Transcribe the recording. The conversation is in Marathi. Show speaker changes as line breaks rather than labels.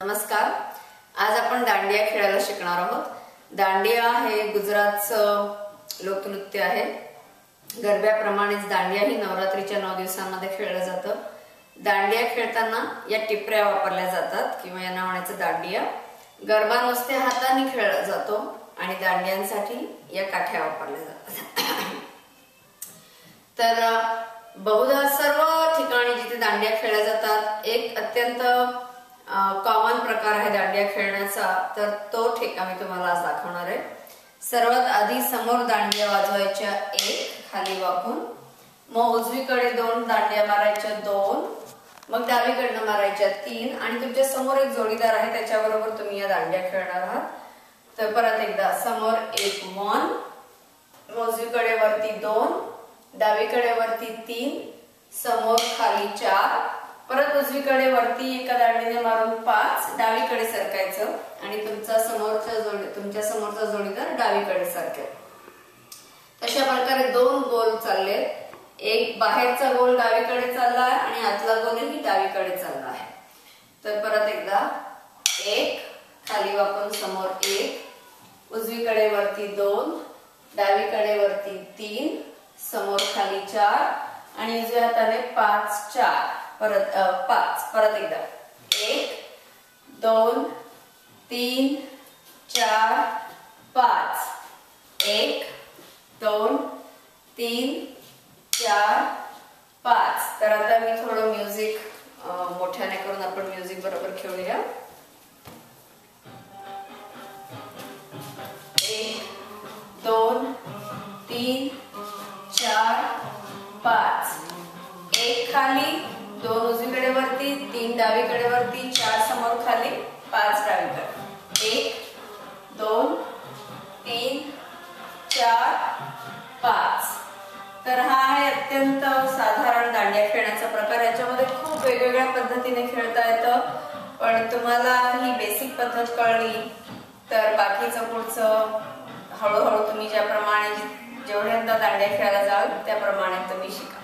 नमस्कार. आज आपण दांडिया खेळायला शिकणार आहोत. दांडिया हे गुजरातचं लोकनृत्य आहे. गरब्याप्रमाणेच दांडिया ही नवरात्रीच्या 9 दिवसांमध्ये खेळलं जातं. दांडिया खेळताना या टिपऱ्या वापरल्या जातात किंवा यांना म्हणायचं दांडिया. गरबा नुसते हाताने खेळला जातो आणि दांडियांसाठी या काठ्या वापरल्या जातात. तर बहुधा सर्व ठिकाणी जिथे दांडिया खेळल्या जातात एक अत्यंत कॉमन प्रकार आहे दांडिया खेळण्याचा, तर तो ठेका मी तुम्हाला आज दाखवणार आहे. सर्वात आधी समोर दांडिया वाजवायच्या 1 खाली वाकून, मग उजवीकडे 2 दांडिया मारायच्या 2, मग डावीकडनं मारायच्या 3 आणि तुमच्या समोर एक जोडीदार आहे त्याच्याबरोबर तुम्ही या दांडिया खेळणार आहात. तर परत एकदा समोर 1 1, उजवीकडे वरती 2, डावीकडे वरती 3, समोर खाली 4, परत उजवीकडे वरती एका दांडीने मारून 5, डावीकडे सरकायचं आणि तुमच्या समोरचा जोडीदार डावीकडे सरकेल. तशा प्रकारे 2 गोल चालले. एक बाहेरचा गोल डावीकडे चालला आहे आणि आतला गोलही डावीकडे चालला आहे. तर परत एकदा 1 खाली वाकून समोर 1, उजवीकडे वरती 2, डावीकडे वरती 3, समोर खाली 4 आणि उजव्या हाताने 5 4. परत 5. परत एकदा 1 2 3 4 5. 1 2 3 4 5. तर आता मी थोडं म्युझिक मोठ्याने करून आपण म्युझिक बरोबर खेळूया. 1 2 3 4 5. 1 खाली, 2 उजवीकडे वरती, 3 डावीकडे वरती, 4 समोर खाली, 5 डावीकडे. 1 2 3 4 5. तर हा आहे अत्यंत साधारण दांडिया खेळण्याचा प्रकार. याच्यामध्ये खूप वेगवेगळ्या पद्धतीने खेळता येतं, पण तुम्हाला ही बेसिक पद्धत कळली तर बाकीचं पुढचं हळूहळू तुम्ही ज्याप्रमाणे जेवढ्यांदा दांडिया खेळायला जाल त्याप्रमाणे तुम्ही शिका.